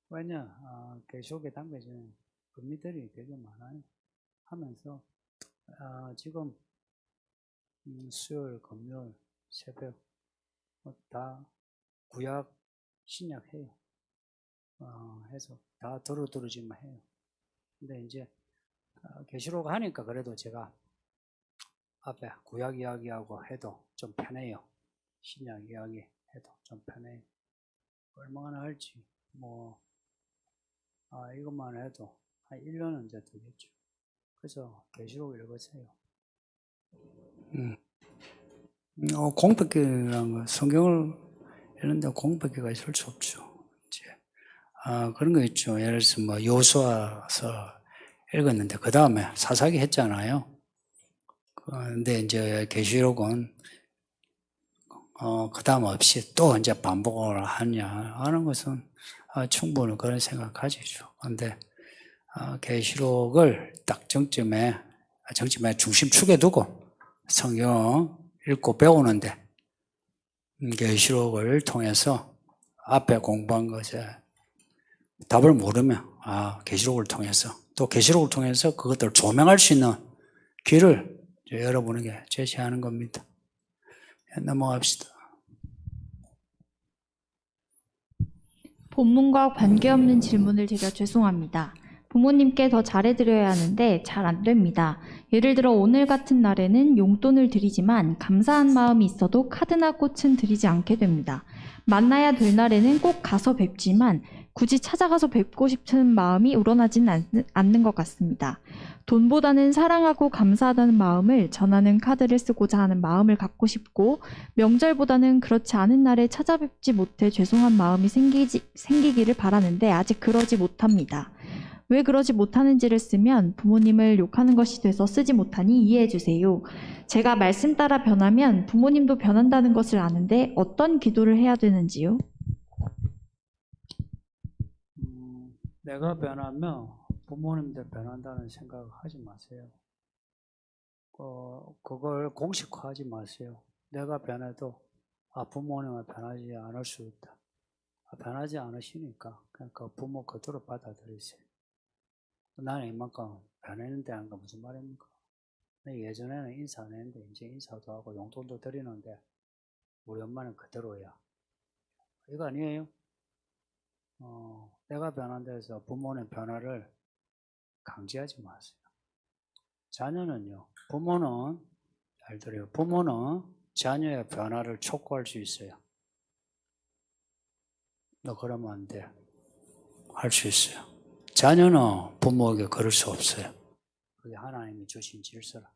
왜냐? 계시록에 담겨진 의미들이 되게 많아요. 하면서 지금 수요일, 금요일, 새벽 다 구약, 신약 해요. 해서 다 두루두루지만 해요. 근데 이제 계시록 하니까 그래도 제가 앞에 구약 이야기하고 해도 좀 편해요. 신약 이야기 해도 좀 편해요. 얼마나 할지 이것만 해도 한 1년은 이제 되겠죠. 그래서 계시록 읽으세요. 공백기라는 거, 성경을 읽는데 공백기가 있을 수 없죠. 이제 그런 거 있죠. 예를 들어서 요수아서 읽었는데 그 다음에 사사기 했잖아요. 근데 이제 계시록은 그다음 없이 또 이제 반복을 하냐 하는 것은 충분히 그런 생각 가지죠. 근데 계시록을 딱 정점에 중심축에 두고 성경 읽고 배우는데 계시록을 통해서 앞에 공부한 것에 답을 모르면 계시록을 통해서 또 계시록을 통해서 그것들을 조명할 수 있는 길을 여러분에게 제시하는 겁니다. 넘어갑시다. 본문과 관계없는 질문을 드려 죄송합니다. 부모님께 더 잘해드려야 하는데 잘 안 됩니다. 예를 들어 오늘 같은 날에는 용돈을 드리지만 감사한 마음이 있어도 카드나 꽃은 드리지 않게 됩니다. 만나야 될 날에는 꼭 가서 뵙지만 굳이 찾아가서 뵙고 싶은 마음이 우러나지는 않는 것 같습니다. 돈보다는 사랑하고 감사하다는 마음을 전하는 카드를 쓰고자 하는 마음을 갖고 싶고 명절보다는 그렇지 않은 날에 찾아뵙지 못해 죄송한 마음이 생기기를 바라는데 아직 그러지 못합니다. 왜 그러지 못하는지를 쓰면 부모님을 욕하는 것이 돼서 쓰지 못하니 이해해 주세요. 제가 말씀 따라 변하면 부모님도 변한다는 것을 아는데 어떤 기도를 해야 되는지요? 내가 변하면 부모님도 변한다는 생각을 하지 마세요. 그걸 공식화하지 마세요. 내가 변해도 부모님은 변하지 않을 수 있다. 변하지 않으시니까 그냥 그 부모 그대로 받아들이세요. 나는 이만큼 변했는데 한 거 무슨 말입니까? 예전에는 인사 안 했는데 이제 인사도 하고 용돈도 드리는데 우리 엄마는 그대로야. 이거 아니에요? 내가 변한다 해서 부모님 변화를 강제하지 마세요. 자녀는요, 부모는, 잘 들어요. 부모는 자녀의 변화를 촉구할 수 있어요. 너 그러면 안 돼. 할 수 있어요. 자녀는 부모에게 그럴 수 없어요. 그게 하나님이 주신 질서라.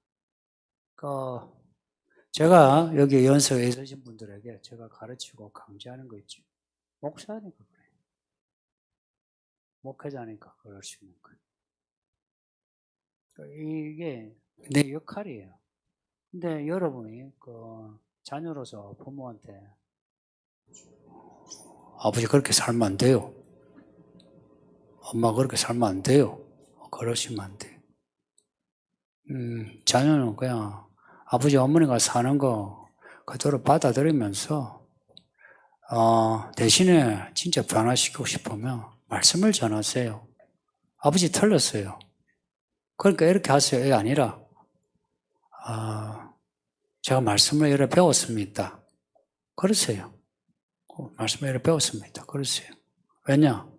제가 여기 연석에 있으신 분들에게 제가 가르치고 강제하는 거 있죠. 목사니까 그래요. 목회자니까 그럴 수 있는 거예요. 이게 내 역할이에요. 근데 여러분이 자녀로서 부모한테 아버지 그렇게 살면 안 돼요. 엄마 그렇게 살면 안 돼요. 그러시면 안 돼요. 자녀는 그냥 아버지 어머니가 사는 거 그대로 받아들이면서 대신에 진짜 변화시키고 싶으면 말씀을 전하세요. 아버지 틀렸어요. 그러니까 이렇게 하세요. 이게 아니라 제가 말씀을 이렇게 배웠습니다. 그러세요. 말씀을 이렇게 배웠습니다. 그러세요. 왜냐?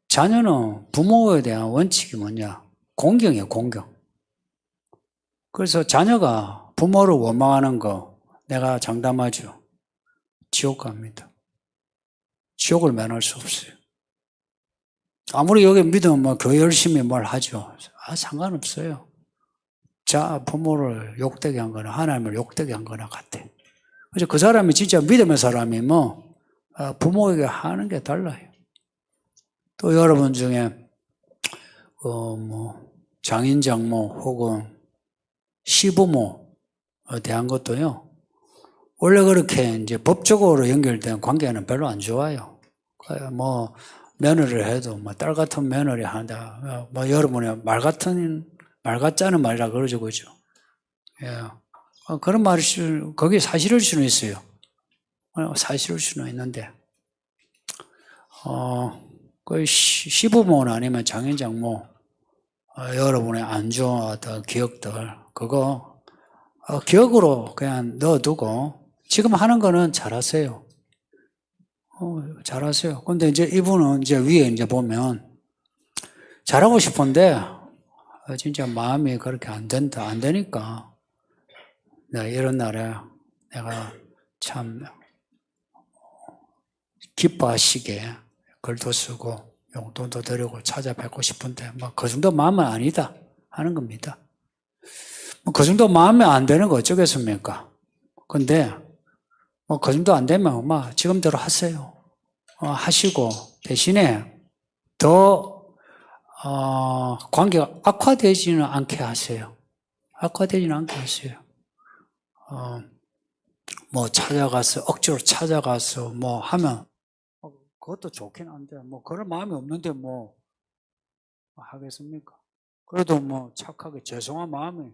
자녀는 부모에 대한 원칙이 뭐냐? 공경이에요, 공경. 그래서 자녀가 부모를 원망하는 거 내가 장담하죠. 지옥 갑니다. 지옥을 면할 수 없어요. 아무리 여기 믿으면 교회 열심히 뭘 하죠. 상관없어요. 부모를 욕되게 한 거나 하나님을 욕되게 한 거나 같아. 그래서 그 사람이 진짜 믿음의 사람이면 부모에게 하는 게 달라요. 또 여러분 중에 장인 장모 혹은 시부모에 대한 것도요. 원래 그렇게 이제 법적으로 연결된 관계는 별로 안 좋아요. 며느리를 해도 딸 같은 며느리 한다. 여러분이 말 같자는 말이라 그러죠, 그죠? 예. 그런 말이 거기 사실일 수는 있어요. 사실일 수는 있는데, 그 시부모는 아니면 장인 장모, 여러분의 안 좋았던 기억들, 그거 기억으로 그냥 넣어두고 지금 하는 거는 잘하세요. 잘하세요. 근데 이제 이분은 이제 위에 이제 보면 잘하고 싶은데 진짜 마음이 그렇게 안 되니까 내가 이런 날에 내가 참 기뻐하시게 글도 쓰고 용돈도 드리고 찾아뵙고 싶은데 그 정도 마음은 아니다 하는 겁니다. 그 정도 마음이 안 되는 거 어쩌겠습니까? 근데 그 정도 안 되면 지금대로 하세요. 하시고 대신에 더 관계가 악화되지는 않게 하세요. 악화되지는 않게 하세요. 뭐 찾아가서 억지로 찾아가서 뭐 하면 그것도 좋긴 한데 뭐 그럴 마음이 없는데 뭐 하겠습니까? 그래도 뭐 착하게 죄송한 마음이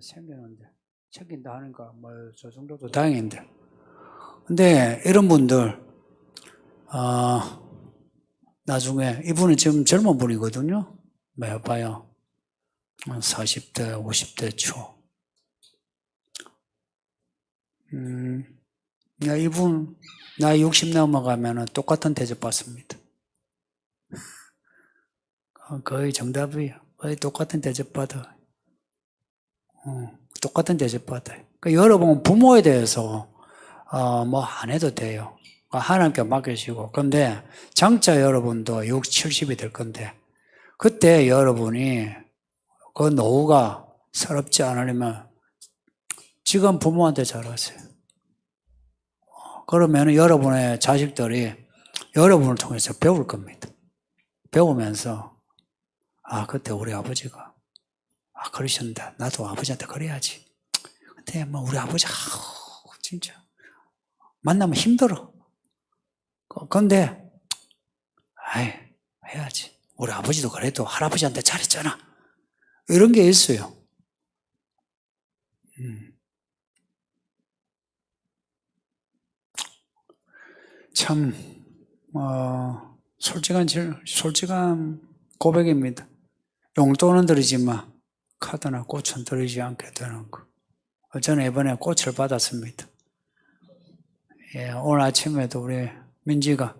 생기는데 생긴다 하니까 뭐 저 정도도 다행인데. 근데 이런 분들 나중에 이분은 지금 젊은 분이거든요. 뭐 봐요. 40대, 50대 초. 이분 나이 60 넘어가면 똑같은 대접 받습니다. 거의 정답이에요. 거의 똑같은 대접 받아. 똑같은 대접 받아요. 그러니까 여러분 부모에 대해서 뭐 안 해도 돼요. 하나님께 맡기시고. 근데 장차 여러분도 60, 70이 될 건데 그때 여러분이 그 노후가 서럽지 않으려면 지금 부모한테 잘하세요. 그러면 여러분의 자식들이 여러분을 통해서 배울 겁니다. 배우면서 그때 우리 아버지가 그러셨는데 나도 아버지한테 그래야지. 근데 뭐 우리 아버지 진짜 만나면 힘들어. 근데 해야지. 우리 아버지도 그래도 할아버지한테 잘했잖아. 이런 게 있어요. 참 솔직한 고백입니다. 용돈은 들이지만 카드나 꽃은 들이지 않게 되는 거. 저는 이번에 꽃을 받았습니다. 오늘 아침에도 우리 민지가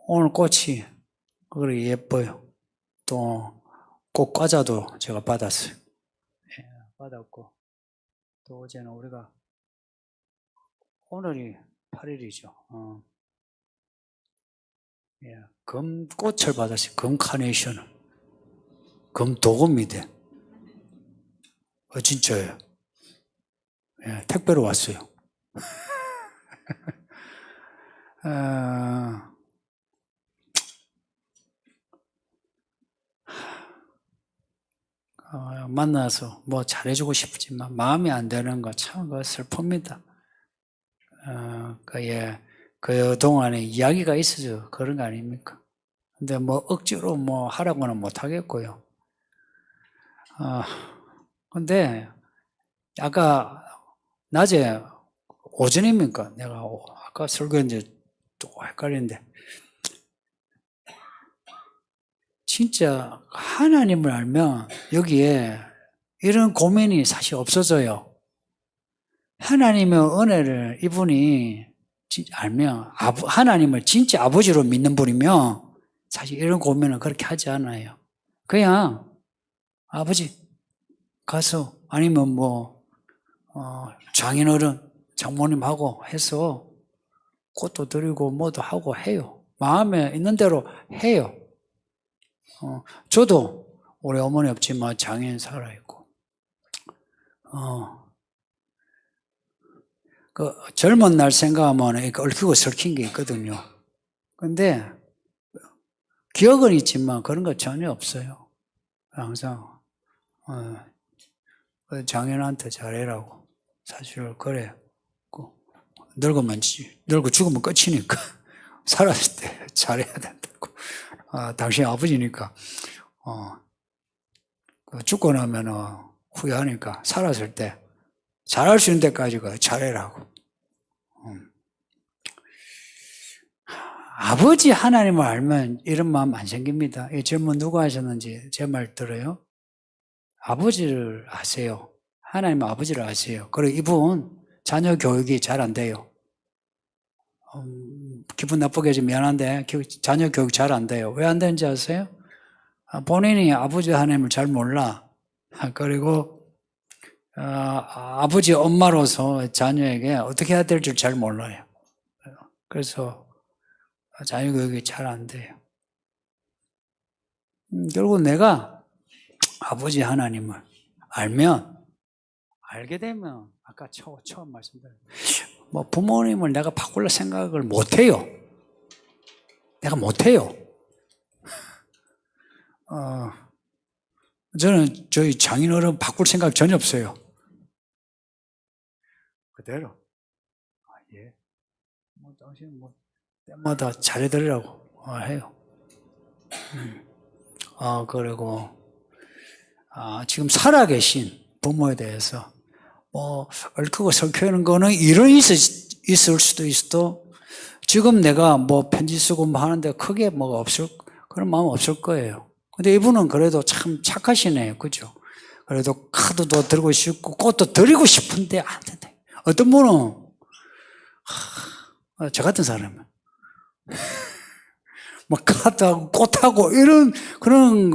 오늘 꽃이 그렇게 예뻐요. 또 꽃 과자도 제가 받았어요. 받았고 또 어제는 우리가 오늘이 8일이죠. 금꽃을 받았어요. 금카네이션을. 금도금이 돼. 진짜예요. 택배로 왔어요. 만나서 뭐 잘해주고 싶지만 마음이 안 되는 거 참 슬픕니다. 그 동안에 이야기가 있어서 그런 거 아닙니까? 근데 뭐 억지로 뭐 하라고는 못 하겠고요. 근데 아까 낮에 오전입니까? 내가 아까 설교했는데 또 헷갈리는데 진짜 하나님을 알면 여기에 이런 고민이 사실 없어져요. 하나님의 은혜를 이분이 알면 하나님을 진짜 아버지로 믿는 분이면 사실 이런 고민은 그렇게 하지 않아요. 그냥 아버지 가서 아니면 뭐 장인어른 장모님하고 해서 꽃도 드리고 뭐도 하고 해요. 마음에 있는 대로 해요. 저도 우리 어머니 없지만 장인 살아있고 그 젊은 날 생각하면 이렇게 얽히고 설킨 게 있거든요. 근데 기억은 있지만 그런 거 전혀 없어요. 항상 장인한테 잘해라고. 사실 그래. 늙고 죽으면 끝이니까 살았을 때 잘해야 된다고. 당신 아버지니까 죽고 나면 후회하니까 살았을 때 잘할 수 있는 데까지가 잘해라고. 아버지 하나님을 알면 이런 마음 안 생깁니다. 이 질문 누가 하셨는지 제 말 들어요? 아버지를 아세요. 하나님 아버지를 아세요. 그리고 이분 자녀 교육이 잘 안 돼요. 기분 나쁘게 해서 미안한데 자녀 교육 잘 안 돼요. 왜 안 되는지 아세요? 본인이 아버지 하나님을 잘 몰라. 그리고 아버지 엄마로서 자녀에게 어떻게 해야 될 줄 잘 몰라요. 그래서 자녀 교육이 잘 안 돼요. 결국 내가 아버지 하나님을 알게 되면 아까 처음 말씀드린 뭐 부모님을 내가 바꿀 생각을 못해요. 내가 못해요. 저는 저희 장인어른 바꿀 생각 전혀 없어요. 그대로. 예. 당신 때마다 잘해드리라고 해요. 그리고, 지금 살아계신 부모에 대해서, 얽히고 설키는 거는 이론이 있을 수도 있어도, 지금 내가 편지 쓰고 하는데 크게 그런 마음 없을 거예요. 근데 이분은 그래도 참 착하시네요. 그죠? 그래도 카드도 들고 싶고, 꽃도 드리고 싶은데 안 된다. 어떤 분은, 저 같은 사람은, 카드하고 꽃하고 그런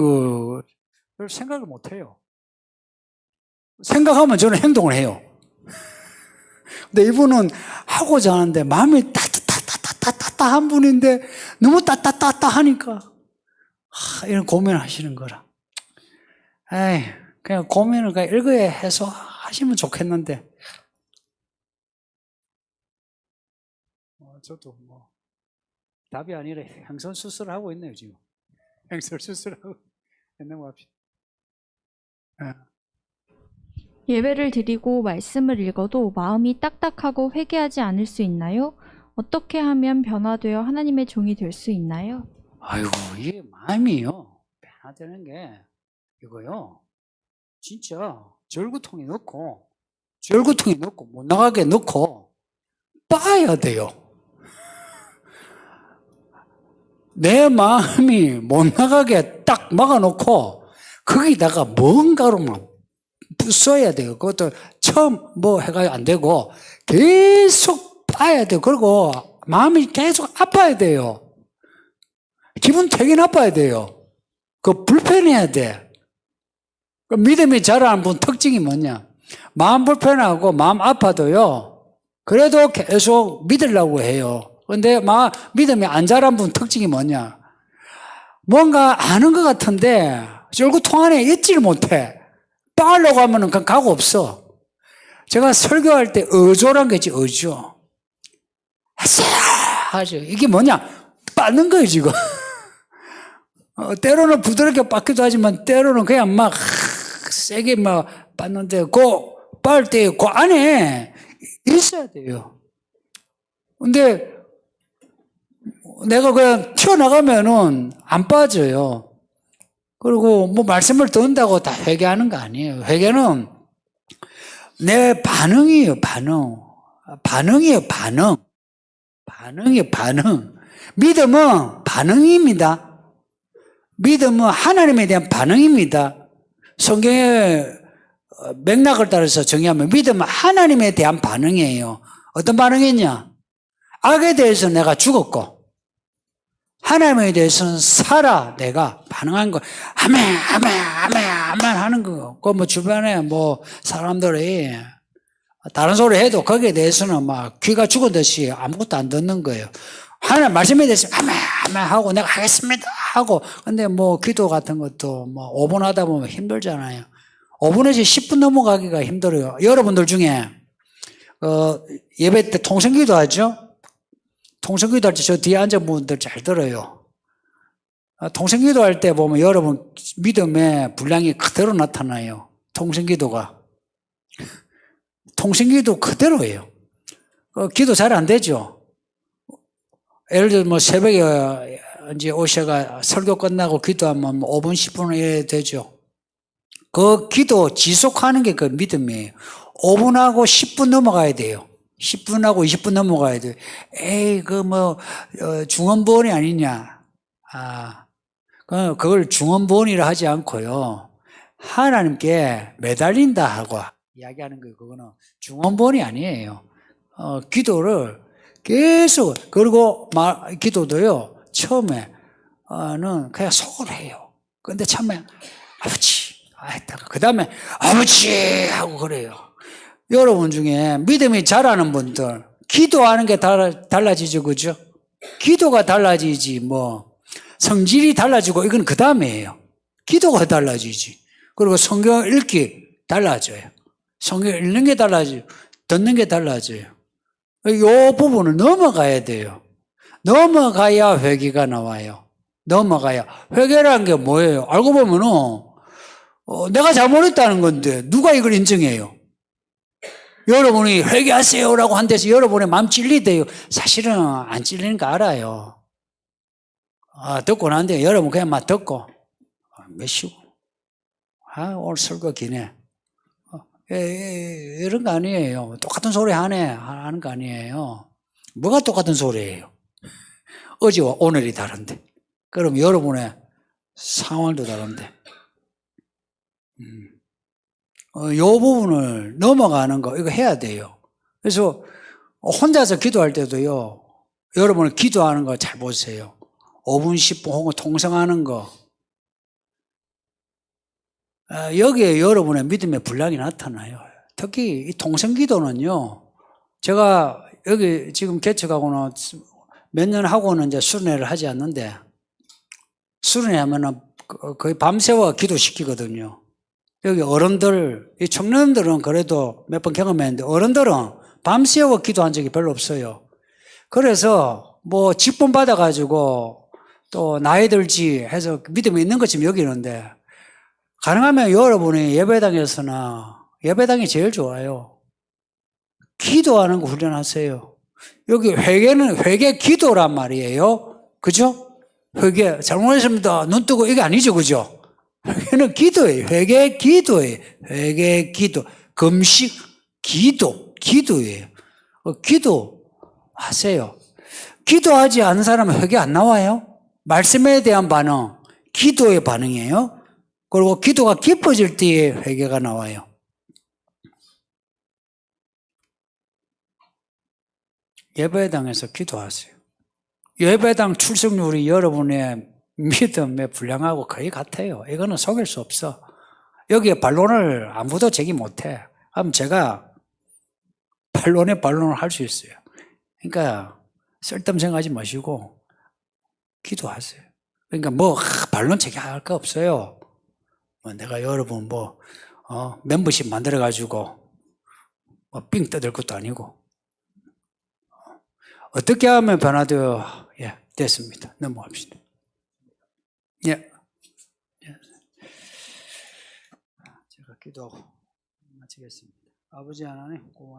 별 생각을 못 해요. 생각하면 저는 행동을 해요. 근데 이분은 하고자 하는데 마음이 따뜻한 분인데 너무 따뜻하니까 이런 고민을 하시는 거라. 그냥 고민을 그냥 일거에 해소하시면 좋겠는데 저도 답이 아니라 행선수술을 하고 있네요 지금. 행선수술하고 있는 것 같아요. 예배를 드리고 말씀을 읽어도 마음이 딱딱하고 회개하지 않을 수 있나요? 어떻게 하면 변화되어 하나님의 종이 될 수 있나요? 아이고, 이게 마음이요. 변화되는 게 이거요. 진짜 절구통에 넣고 못 나가게 넣고 빠야 돼요. 내 마음이 못 나가게 딱 막아놓고 거기다가 뭔가로만 써야 돼요. 그것도 처음 해가지고 안 되고 계속 빠야 돼요. 그리고 마음이 계속 아파야 돼요. 기분 되게 나빠야 돼요. 불편해야 돼. 믿음이 자라는 분 특징이 뭐냐? 마음 불편하고 마음 아파도요. 그래도 계속 믿으려고 해요. 근데 믿음이 안 자란 분 특징이 뭐냐? 뭔가 아는 것 같은데 쫄구통 안에 있지를 못해. 빠하려고 하면은 그냥 가고 없어. 제가 설교할 때 어조란 게 있지, 어조. 하죠. 이게 뭐냐? 빠는 거예요, 지금. 때로는 부드럽게 빠기도 하지만 때로는 그냥 세게 빠는데 빠을 때 그 안에 있어야 돼요. 근데 내가 그냥 튀어나가면은 안 빠져요. 그리고 말씀을 듣는다고 다 회개하는 거 아니에요. 회개는 내 반응이에요, 반응. 반응이에요, 반응. 반응이에요, 반응. 믿음은 반응입니다. 믿음은 하나님에 대한 반응입니다. 성경의 맥락을 따라서 정의하면 믿음은 하나님에 대한 반응이에요. 어떤 반응이냐? 악에 대해서 내가 죽었고 하나님에 대해서는 살아 내가 반응한 거 아멘 하는 거. 주변에 사람들이 다른 소리 해도 거기에 대해서는 귀가 죽은 듯이 아무것도 안 듣는 거예요. 하나님 말씀에 대해서 아멘 하고 내가 하겠습니다 하고. 근데 기도 같은 것도 5분 하다 보면 힘들잖아요. 5분에서 10분 넘어가기가 힘들어요. 여러분들 중에 예배 때 통성기도 하죠? 통성기도 할 때 저 뒤에 앉은 분들 잘 들어요. 통성기도 할 때 보면 여러분 믿음의 분량이 그대로 나타나요. 통성기도가. 통성기도 그대로예요. 기도 잘 안 되죠? 예를 들어 새벽에 이제 오셔가 설교 끝나고 기도하면 5분, 10분 이래 되죠. 그 기도 지속하는 게 그 믿음이에요. 5분하고 10분 넘어가야 돼요. 10분하고 20분 넘어가야 돼요. 에이, 중언부언이 아니냐. 그걸 중언부언이라 하지 않고요. 하나님께 매달린다 하고 이야기하는 거예요. 그거는 중언부언이 아니에요. 기도를 계속, 그리고 기도도요, 처음에는 그냥 속으로 해요. 근데 처음에 아버지, 그 다음에 아버지 하고 그래요. 여러분 중에 믿음이 잘하는 분들, 기도하는 게 달라지죠, 그죠? 기도가 달라지지, 성질이 달라지고, 이건 그 다음에예요. 기도가 달라지지. 그리고 성경 읽기 달라져요. 성경 읽는 게 달라져요. 듣는 게 달라져요. 이 부분을 넘어가야 돼요. 넘어가야 회개가 나와요. 넘어가야. 회개라는 게 뭐예요? 알고 보면은, 내가 잘못했다는 건데 누가 이걸 인정해요? 여러분이 회개하세요라고 한 데서 여러분의 마음 찔리대요. 사실은 안 찔리는 거 알아요. 듣고 난 뒤에 여러분 그냥 막 듣고 몇 시고 오늘 설교 기네. 이런 거 아니에요. 똑같은 소리 하는 거 아니에요. 뭐가 똑같은 소리예요? 어제와 오늘이 다른데. 그럼 여러분의 상황도 다른데. 요 부분을 넘어가는 거, 이거 해야 돼요. 그래서 혼자서 기도할 때도요, 여러분 기도하는 거 잘 보세요. 5분, 10분 혹은 통성하는 거. 여기에 여러분의 믿음의 분량이 나타나요. 특히 이 통성 기도는요, 제가 여기 지금 개척하고는 몇 년 하고는 이제 수련회를 하지 않는데, 수련회 하면은 거의 밤새워 기도시키거든요. 여기 어른들, 이 청년들은 그래도 몇 번 경험했는데 어른들은 밤새워 기도한 적이 별로 없어요. 그래서 뭐 직분 받아가지고 또 나이 들지 해서 믿음이 있는 것처럼 여기는데 가능하면 여러분이 예배당에서나 예배당이 제일 좋아요. 기도하는 거 훈련하세요. 여기 회개는 회개 기도란 말이에요. 그죠? 회개 잘못했습니다. 눈 뜨고 이게 아니죠. 그죠? 회개는 기도예요. 회개 기도예요. 회개 기도. 금식 기도예요. 기도하세요. 기도하지 않은 사람은 회개 안 나와요. 말씀에 대한 반응, 기도의 반응이에요. 그리고 기도가 깊어질 때에 회개가 나와요. 예배당에서 기도하세요. 예배당 출석률이 여러분의 믿음의 분량하고 거의 같아요. 이거는 속일 수 없어. 여기에 반론을 아무도 제기 못해. 그럼 제가 반론을 할 수 있어요. 그러니까 쓸데없는 생각하지 마시고 기도하세요. 그러니까 반론 제기할 거 없어요. 내가 여러분 멤버십 만들어가지고 삥 뜯을 것도 아니고 어떻게 하면 변화되어 됐습니다. 넘어갑시다. 제가 기도하고 마치겠습니다. 아버지 하나님 고맙습니다.